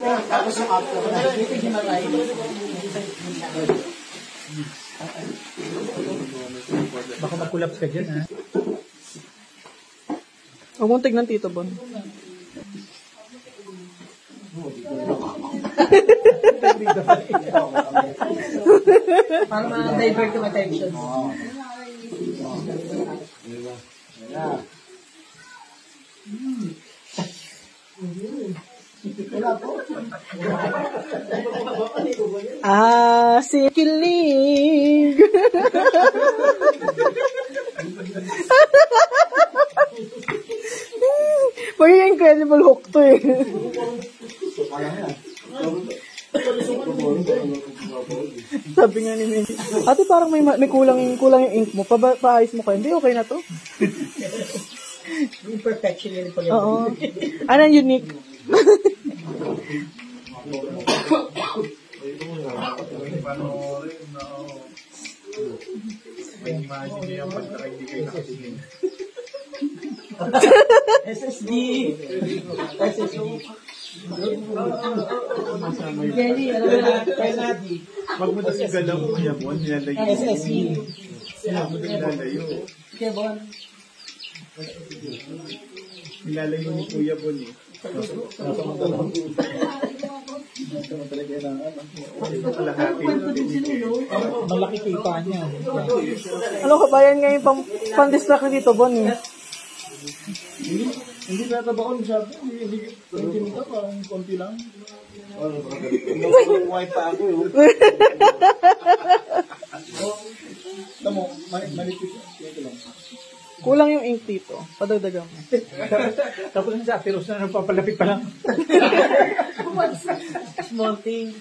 Tapos yung after na. Dito himatay. Baka mag-collapse ka dyan, ha? Huwag mong tignan, Tito Bon. Para ma-divert yung attention. Si kilig. Parang Incredible Hulk to eh. Sabi nga ni Minnie, ate parang may kulang yung ink mo. Paayos mo kayo. Hindi, okay na to. Imperfection yun pala. Oo. Ano unique? SSD. Jenny, ano ba? Penalty. Wag mo na si galaw mo yan, Bon. Nilalayo. SSD. Wag mo na nilalayo. Kaya Bon. Nilalayo ni Kuya Bon eh. Malaki kita niya. Ano kabayan ngayon pang-distract dito, Bon eh. Hindi natabaon siya. Hindi kinita, parang konti lang. Wipe pa ako eh. Tamo, manipis. Ito lang. Kulang yung ink dito. Padagdagan mo. Tapos na sa Aperos na nagpapalapit pa lang. Small thing.